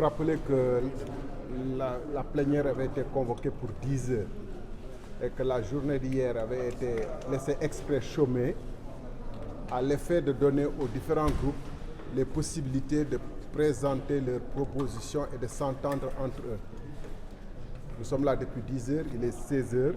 rappeler que la plénière avait été convoquée pour 10 heures et que la journée d'hier avait été laissée exprès chômée à l'effet de donner aux différents groupes les possibilités de présenter leurs propositions et de s'entendre entre eux. Nous sommes là depuis 10 heures, il est 16 heures.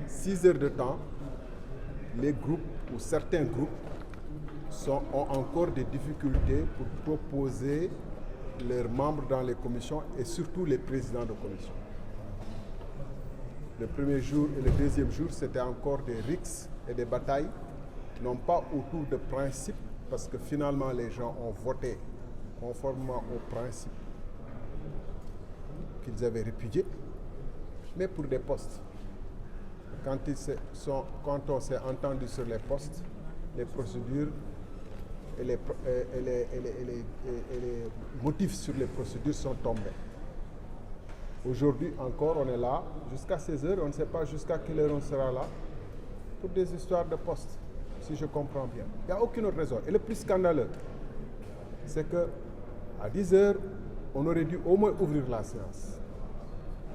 6 heures de temps, les groupes ou certains groupes ont encore des difficultés pour proposer leurs membres dans les commissions et surtout les présidents de commission. Le premier jour et le deuxième jour, c'était encore des rixes et des batailles, non pas autour de principes, parce que finalement les gens ont voté conformément aux principes qu'ils avaient répudiés, mais pour des postes. Quand on s'est entendu sur les postes, les procédures et les motifs sur les procédures sont tombés. Aujourd'hui encore, on est là jusqu'à 16 heures, on ne sait pas jusqu'à quelle heure on sera là pour des histoires de postes, si je comprends bien. Il n'y a aucune autre raison. Et le plus scandaleux, c'est qu'à 10 heures, on aurait dû au moins ouvrir la séance.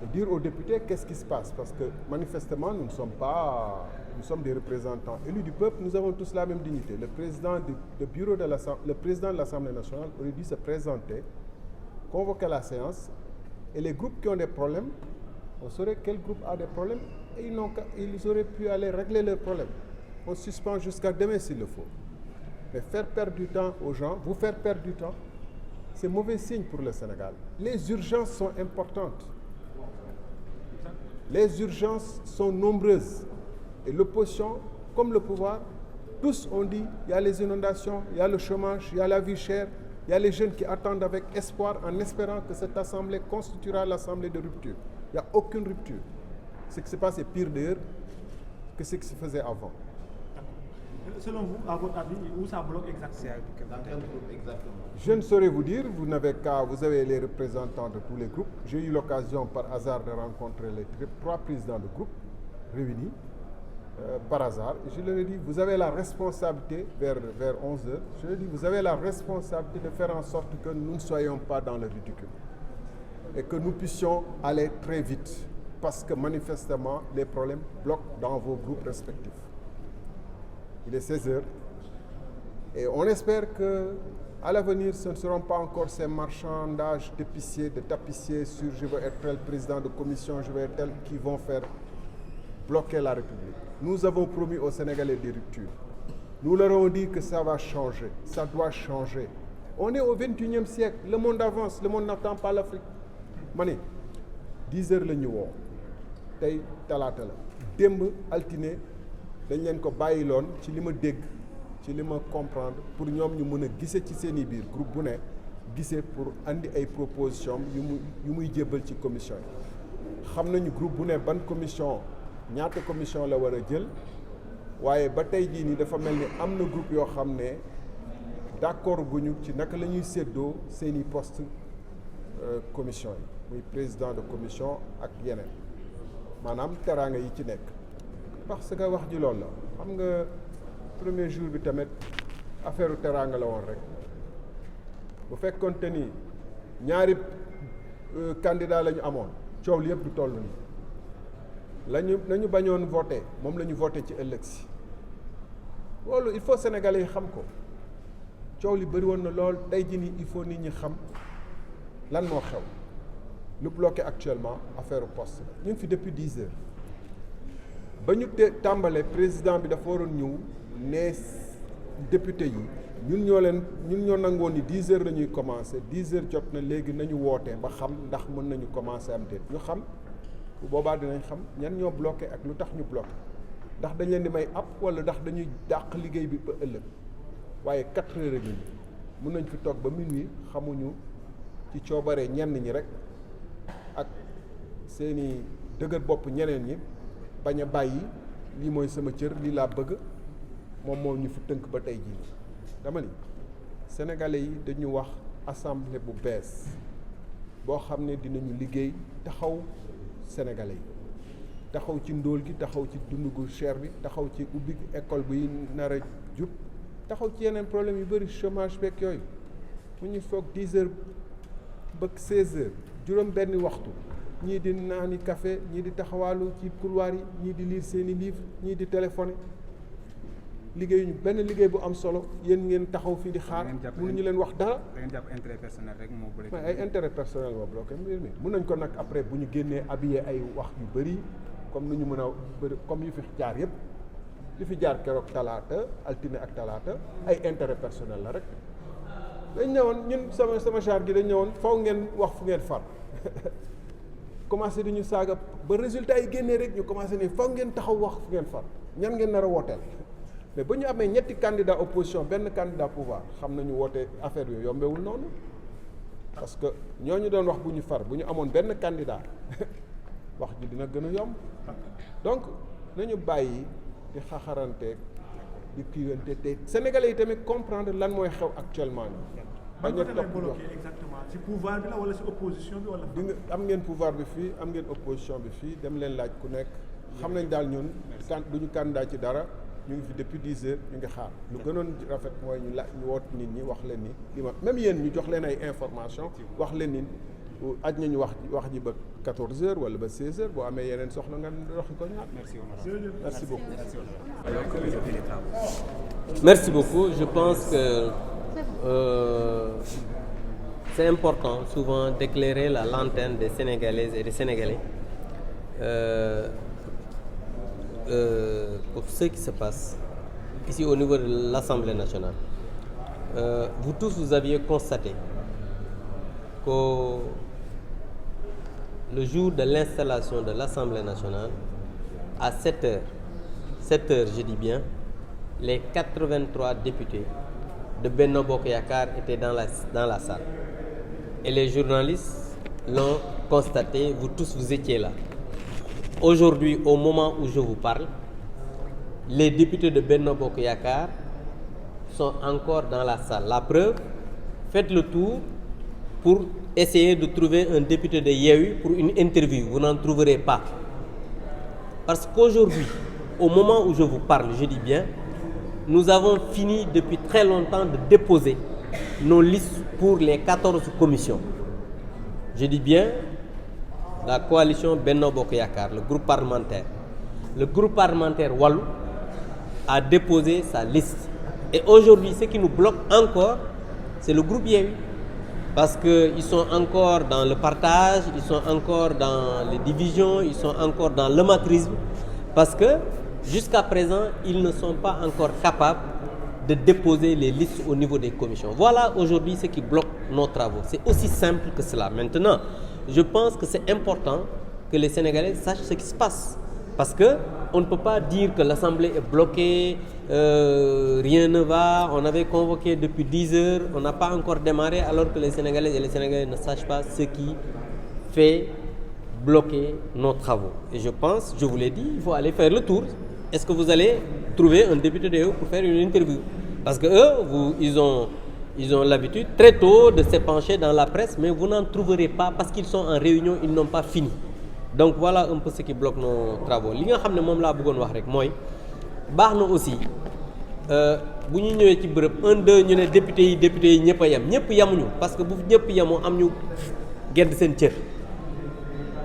Et dire aux députés qu'est-ce qui se passe, parce que manifestement nous sommes des représentants élus du peuple, nous avons tous la même dignité. Le président de l'Assemblée nationale aurait dû se présenter, convoquer la séance, et les groupes qui ont des problèmes, on saurait quel groupe a des problèmes, et ils auraient pu aller régler leurs problèmes. On suspend jusqu'à demain s'il le faut. Mais faire perdre du temps aux gens, vous faire perdre du temps, c'est mauvais signe pour le Sénégal. Les urgences sont importantes. Les urgences sont nombreuses et l'opposition, comme le pouvoir, tous ont dit il y a les inondations, il y a le chômage, il y a la vie chère, il y a les jeunes qui attendent avec espoir en espérant que cette assemblée constituera l'assemblée de rupture. Il n'y a aucune rupture. Ce qui se passe est pire d'ailleurs que ce qui se faisait avant. Selon vous, à votre avis, où ça bloque exactement? Je ne saurais vous dire, vous avez les représentants de tous les groupes. J'ai eu l'occasion par hasard de rencontrer les 3 présidents de groupe réunis par hasard. Et je leur ai dit, vous avez la responsabilité, vers 11 heures, je leur ai dit, vous avez la responsabilité de faire en sorte que nous ne soyons pas dans le ridicule. Et que nous puissions aller très vite. Parce que manifestement, les problèmes bloquent dans vos groupes respectifs. Il est 16 heures et on espère qu'à l'avenir, ce ne seront pas encore ces marchandages d'épiciers, de tapissiers sur je veux être tel président de commission, je veux être tel qui vont faire bloquer la République. Nous avons promis aux Sénégalais des ruptures. Nous leur avons dit que ça va changer, ça doit changer. On est au 21e siècle, le monde avance, le monde n'attend pas l'Afrique. Mani, 10 heures la ñu woo tey talaata la démb altine dañ leen ko bàyyiloon ci li ma dégg ci li ma comprendre pour ñoom ñu mën a gise ci seen i biir groupe bu ne gise pour andi ay proposition yu muy jébbal ci commission yi xam nañu groupe bu ne ban commission ñaata commission la war a jël waaye ba tey jii nii dafa mel ni am na groupe yoo xam ne d'accord guñu ci naka la ñuy séddoo seen i poste commission yi muy président de commission ak yeneen maanaam teraanga yi ci nekk parce que wax ji loolu la xam nga premier jour bi tamit affaire teraanga la woon rek bu fekkonte ni ñaari candidat la ñu amoon coow li yëpp du toll nii nañu bañoon voté moom la ñu voté ci ëllëg si loolu il faut sénégalais yi xam ko coow li bëri woon na lool tey jii nii il faut nit ñi xam lan moo xew lu bloqué actuellement affaire poste ñu ngi fi depuis 10 heures ba ñu tàmbalee président bi dafa waroon ñëw ne député yi ñun ñoo nangoon ni 10 heures la ñuy commencé 10 heures jot na léegi nañu woote ba xam ndax mën nañu commencé am déet ñu xam bu boobaa dinañ xam ñan ñoo bloqué ak lu tax ñu bloqué ndax dañ leen di may ab wala ndax dañuy dàq liggéey bi ba ëllëg waaye 4 heures gi mën nañ fi toog ba minuit xamuñu ci coobaree ñenn ñi rek ak seeni dëgër bopp ñeneen ñi bañ a bàyyi lii mooy sama cër lii laa bëgg moom moo ñu fi tënk ba tey jii dama ni sénégalais yi dañu wax assemblée bu bees boo xam ne dinañu liggéey taxaw sénégalais yi taxaw ci ndóol gi taxaw ci dund gu cher bi taxaw ci ubbi école buy nar a jub taxaw ci yeneen problème yu bëri chômage beeg yooyu mu ñu foog 10 heures ba 16h juróom benn waxtu ñii di naani café ñii di taxawaalu ci couloir yi ñii di lire seeni livre ñii di téléphoné liggéeyuñu benn liggéey bu am solo yéen ngeen taxaw fii di xaar mënuñu leen wax dara. da ngeen jàpp intérêt personnel rek moo bloqué. ay intérêt personnel moo bloqué mbir mi mën nañ ko nag après bu ñu génnee habillé ay wax yu bëri comme nu ñu mën a bëri comme yu fi jaar yëpp li fi jaar keroog talaata altine ak talaata ay intérêt personnel la rek dañ ñëwoon ñun sama char gi dañ ñëwoon faw ngeen wax fu ngeen far commencé di ñu saaga ba résultat yi génnee rek ñu commencé ni faw ngeen taxaw wax fu ngeen far ñan ngeen nar a wooteel mais ba ñu amee ñetti candidat opposition benn candidat pouvoir xam nañu woote affaire yooyu yombewul noonu parce que ñooñu doon wax bu ñu far bu ñu amoon benn candidat wax ji dina gën a yomb donc nañu bàyyi di xaxaranteeg di kiiwante te sénégalais yi tamit comprendre lan mooy xew actuellement nii. bañ a topp bloqué exactement ci pouvoir bi la wala ci opposition bi wala. di nga am ngeen pouvoir bi fii am ngeen opposition bi fii dem leen laaj ku nekk xam nañ daal ñun duñu candidat ci dara ñu ngi fi depuis 10 heures ñu ngi xaar lu gënoon rafet mooy ñu laaj ñu woot nit ñi wax leen ni li ma même yéen ñu jox leen ay information wax leen ni aj nañu wax ji ba 14 heures wala ba 16 heures boo amee yeneen soxla nga doxi ko ñaar. Merci beaucoup. Merci beaucoup. Je pense que c'est important souvent d'éclairer la lanterne des Sénégalaises et des Sénégalais pour ce qui se passe ici au niveau de l'Assemblée nationale. Vous tous, vous aviez constaté que le jour de l'installation de l'Assemblée nationale, à 7h, je dis bien, les 83 députés de Benno Bokk Yakaar étaient dans la salle. Et les journalistes l'ont constaté, vous tous vous étiez là. Aujourd'hui, au moment où je vous parle, les députés de Benno Bokk Yakaar sont encore dans la salle. La preuve, faites le tour pour essayer de trouver un député de Yewwi pour une interview. Vous n'en trouverez pas. Parce qu'aujourd'hui, au moment où je vous parle, je dis bien, nous avons fini depuis très longtemps de déposer nos listes pour les 14 commissions. Je dis bien, la coalition Benno Bokk Yakaar, le groupe parlementaire. Le groupe parlementaire Wallu a déposé sa liste. Et aujourd'hui, ce qui nous bloque encore, c'est le groupe Yewwi. Parce qu'ils sont encore dans le partage, ils sont encore dans les divisions, ils sont encore dans l'amateurisme. Parce que jusqu'à présent, ils ne sont pas encore capables de déposer les listes au niveau des commissions. Voilà aujourd'hui ce qui bloque nos travaux. C'est aussi simple que cela. Maintenant, je pense que c'est important que les Sénégalais sachent ce qui se passe. Parce qu'on ne peut pas dire que l'Assemblée est bloquée, rien ne va, on avait convoqué depuis 10 heures, on n'a pas encore démarré alors que les Sénégalais et les Sénégalais ne sachent pas ce qui fait bloquer nos travaux. Et je pense, je vous l'ai dit, il faut aller faire le tour. Est-ce que vous allez trouver un député de eux pour faire une interview? Parce que eux, ils ont l'habitude très tôt de s'épancher dans la presse, mais vous n'en trouverez pas parce qu'ils sont en réunion, ils n'ont pas fini. Donc voilà un peu ce qui bloque nos travaux. Li nga xam ne moom laa bëggoon wax rek mooy baax na aussi bu ñu ñëwee ci bërëb 1 2 ñu ne député yi ñëpp a yem ñëpp yemuñu parce que bu ñëpp yemoo am ñu gedd seen cër.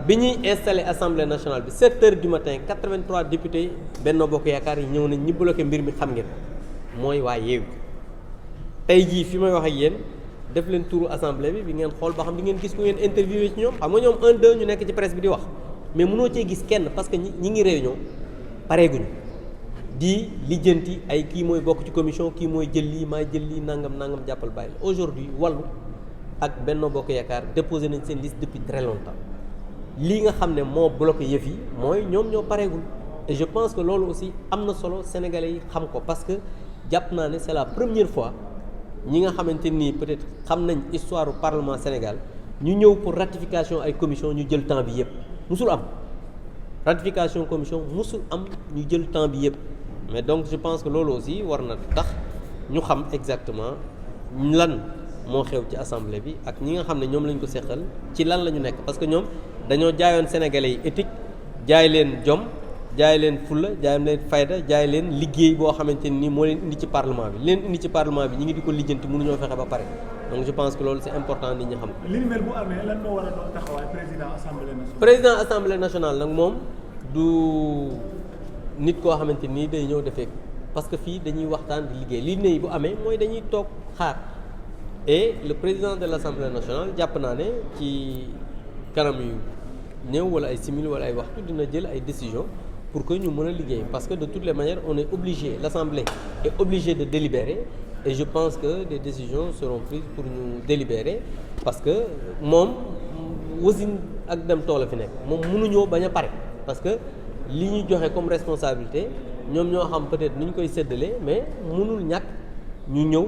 Bi ñuy installé assemblée nationale bi 7 heures du matin 83 députés Benno Bokk Yaakaar yi ñëw nañ ñi bloqué mbir mi xam ngeen mooy waa Yewwi. Tey jii fi may wax ak yéen def leen touru assemblée bi ngeen xool ba xam di ngeen gis ku ngeen interviewé ci ñoom xam nga ñoom 1 2 ñu nekk ci presse bi di wax mais mënoo cee gis kenn parce que ñi ngi réunion pareeguñu di lijjanti ay kii mooy bokk ci commission kii mooy jël lii maay jël lii nangam jàppal bàyyi la. Aujourd'hui Wallu ak Benno Bokk Yaakaar déposé nañ seen liste depuis très longtemps lii nga xam ne moo bloqué yëf yi mooy ñoom ñoo pareegul et je pense que loolu aussi am na solo sénégalais yi xam ko parce que jàpp naa ne c'est la première fois ñi nga xamante nii peut-être xam nañ histoire du parlement Sénégal ñu ñëw pour ratification ay commission ñu jël temps bi yëpp musul am ratification commission musul am ñu jël temps bi yëpp mais donc je pense que loolu aussi war na tax ñu xam exactement lan moo xew ci assemblée bi ak ñi nga xam ne ñoom lañ ko seqal ci lan la ñu nekk parce que ñoom dañoo jaayoon sénégalais yi éthique jaay leen jom jaay leen fulla jaay leen fayda jaay leen liggéey boo xamante ni moo leen indi ci parlement bi leen indi ci parlement bi ñi ngi di ko lijjanti mënuñoo fexe ba pare donc je pense que loolu c'est important nit ñi xam. li ni mel bu amee lan moo war a doon taxawaay président assemblée nationale. président assemblée nationale nag moom du nit koo xamante nii day ñëw defee parce que fii dañuy waxtaan di liggéey li ne bu amee mooy dañuy toog xaar et le président de l'assemblée nationale jàpp naa ne ci kanam yu néew wala ay simili wala ay waxtu dina jël ay décisions pour que ñu mën a liggéey parce que de toutes les manières on est obligé l'assemblée est obligée de délibérer et je pense que des décisions seront prises pour ñu délibérer parce que moom wasin ak dem tool a fi nekk moom mënuñoo bañ a pare parce que li ñu joxe comme responsabilité ñoom ñoo xam peut-être ni ñu koy séddalee mais mënul ñàkk ñu ñëw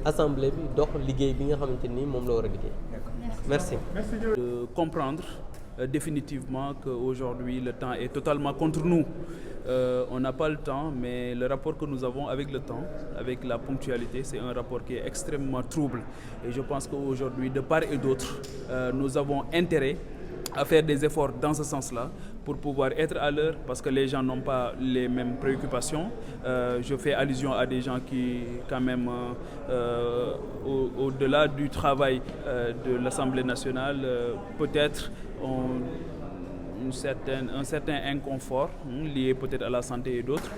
assemblée bi dox liggéey bi nga xamante ni moom la war a liggéey. Merci. De comprendre définitivement qu'aujourd'hui le temps est totalement contre nous. On n'a pas le temps, mais le rapport que nous avons avec le temps, avec la ponctualité, c'est un rapport qui est extrêmement trouble. Et je pense qu'aujourd'hui, de part et d'autre, nous avons intérêt à faire des efforts dans ce sens-là pour pouvoir être à l'heure parce que les gens n'ont pas les mêmes préoccupations. Je fais allusion à des gens qui, quand même, au-delà du travail de l'Assemblée nationale, peut-être ont un certain inconfort lié peut-être à la santé et d'autres.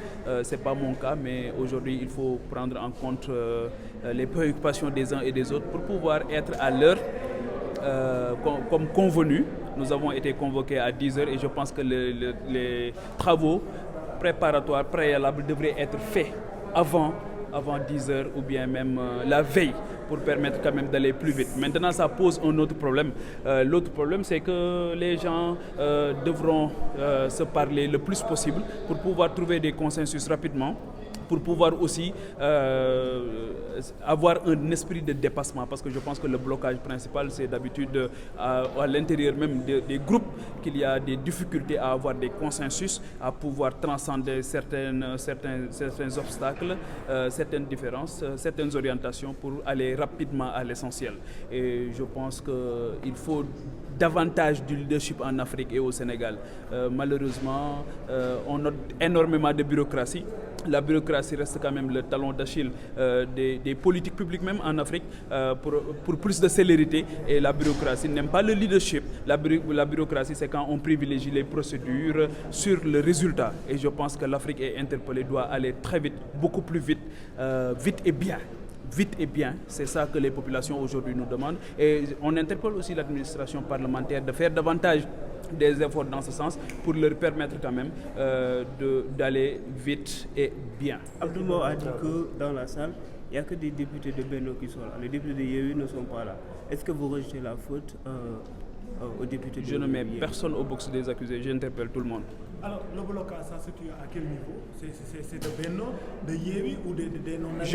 C'est pas mon cas, mais aujourd'hui, il faut prendre en compte les préoccupations des uns et des autres pour pouvoir être à l'heure comme convenu. Nous avons été convoqués à 10h et je pense que les travaux préparatoires, préalables devraient être faits avant 10h ou bien même la veille pour permettre quand même d'aller plus vite. Maintenant, ça pose un autre problème. L'autre problème, c'est que les gens devront se parler le plus possible pour pouvoir trouver des consensus rapidement, pour pouvoir aussi avoir un esprit de dépassement, parce que je pense que le blocage principal, c'est d'habitude à l'intérieur même des groupes qu'il y a des difficultés à avoir des consensus, à pouvoir transcender certains obstacles, certaines différences, certaines orientations pour aller rapidement à l'essentiel. Et je pense qu'il faut davantage du leadership en Afrique et au Sénégal. Malheureusement, on note énormément de bureaucratie. La bureaucratie reste quand même le talon d'Achille des politiques publiques même en Afrique pour plus de célérité, et la bureaucratie n'aime pas le leadership. La bureaucratie, c'est quand on privilégie les procédures sur le résultat, et je pense que l'Afrique est interpellée, doit aller très vite, beaucoup plus vite, vite et bien. Vite et bien, c'est ça que les populations aujourd'hui nous demandent, et on interpelle aussi l'administration parlementaire de faire davantage des efforts dans ce sens pour leur permettre quand même d'aller vite et bien. Abdou Mbow a dit que dans la salle, il n'y a que des députés de Benno qui sont là. Les députés de Yewwi ne sont pas là. Est-ce que vous rejetez la faute aux députés de Yewwi? Je ne mets personne au box des accusés, j'interpelle tout le monde. Alors, le blocage, ça se situe à quel niveau? C'est de Benno, de Yewwi ou des non-alignés?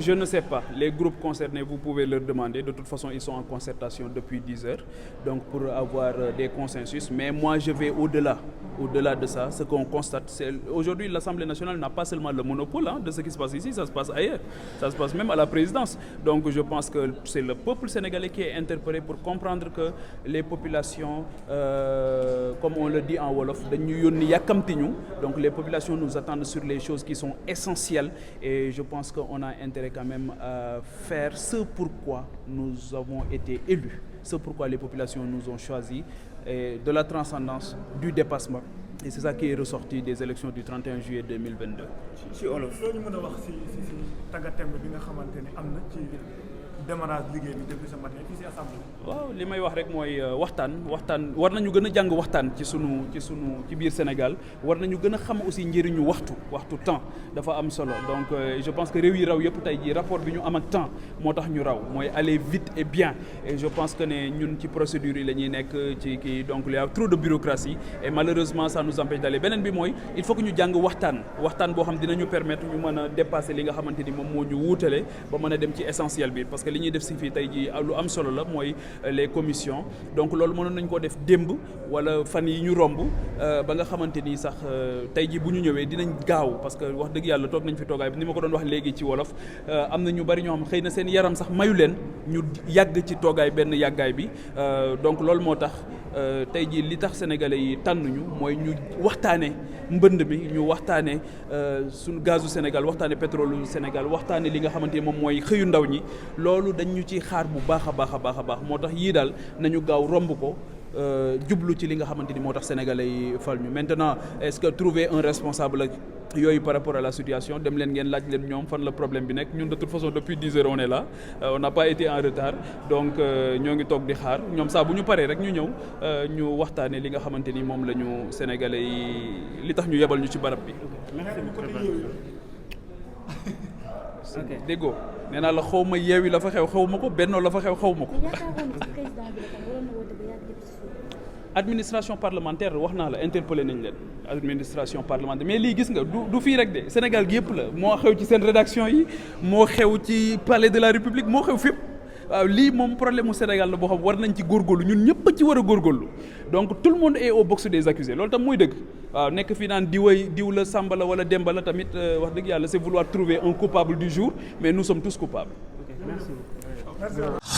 Je ne sais pas. Les groupes concernés, vous pouvez leur demander. De toute façon, ils sont en concertation depuis 10 heures, donc pour avoir des consensus. Mais moi, je vais au-delà de ça. Ce qu'on constate, c'est aujourd'hui, l'Assemblée nationale n'a pas seulement le monopole de ce qui se passe ici, ça se passe ailleurs. Ça se passe même à la présidence. Donc, je pense que c'est le peuple sénégalais qui est interpellé pour comprendre que les populations, comme on le dit en Wolof, donc les populations nous attendent sur les choses qui sont essentielles, et je pense qu'on a intérêt quand même à faire ce pourquoi nous avons été élus, ce pourquoi les populations nous ont choisis, et de la transcendance, du dépassement. Et c'est ça qui est ressorti des élections du 31 juillet 2022. Si Olof loolu ñu mën a wax si tàggatémbe bi nga xamante ne am na ci démarrage liggéey bi depuis ce matin fii si assemblée. waaw li may wax rek mooy waxtaan war nañu gën a jàng waxtaan ci biir Sénégal, war nañu gën a xam aussi njëriñu waxtu temps dafa am solo. Donc je pense que réew yi raw yëpp tey jii rapport bi ñu am ak temps moo tax ñu raw, mooy aller vite et bien, et je pense que ne ñun ci procédure yi la ñuy nekk ci kii, donc il y a trop de bureaucratie et malheureusement ça nous empêche d'aller. Beneen bi mooy il faut que ñu jàng waxtaan boo xam dinañu permettre ñu mën a dépasser li nga xamante ni moom moo ñu wuutale ba mën a dem ci essentiel bi, parce que li ñuy def si fii tey jii lu am solo la mooy les commissions. Donc loolu mënoon nañ koo def démb wala fan yi ñu romb ba nga xamante ni sax tey jii bu ñu ñëwee dinañ gaaw, parce que wax dëgg yàlla toog nañ fi toogaay ni ma ko doon wax léegi ci wolof, am na ñu bari ñoo xam xëy na seen yaram sax mayu leen ñu yàgg ci toogaay benn yàggaay bi. Donc loolu moo tax tey jii li tax sénégalais yi tànnuñu mooy ñu waxtaane mbënd mi, ñu waxtaane suñu gazu Sénégal, waxtaane pétrole Sénégal, waxtaane li nga xamante ni moom mooy xëyu ndaw ñi. Loolu loolu dañ ñu ci xaar bu baax a baax a baax a baax moo tax yii daal nañu gaaw romb ko jublu ci li nga xamante ni moo tax sénégalais yi fal ñu maintenant est-ce que trouver un responsable yooyu par rapport à la situation dem leen ngeen laaj leen ñoom fan la problème bi nekk ñun de toute façon depuis 10 heures on est là on n'a pas été en retard donc ñoo ngi toog di xaar ñoom saa bu ñu paree rek ñu ñëw ñu waxtaanee li nga xamante ni moom la ñu sénégalais yi li tax ñu yebal ñu ci barab bi. déggoo nee naa la xaw ma yeewi la fa xew xaw ma ko bennoo la fa xew xaw ma ko. administration parlementaire wax naa la interpellé nañ leen administration parlementaire mais lii gis nga du fii rek de Sénégal gi yëpp la moo xew ci seen rédaction yi moo xew ci palais de la République moo xew fépp waaw lii moom problème mu Sénégal la boo xam war nañ ci góorgóorlu ñun ñëpp a ci war a góorgóorlu donc tout le monde est au box des accusés loolu tam mooy dëgg waaw nekk fii naan diw la Samba la wala Demba la tamit wax dëgg yàlla c'est vouloir trouver un coupable du jour mais nous sommes tous coupables. Merci beaucoup.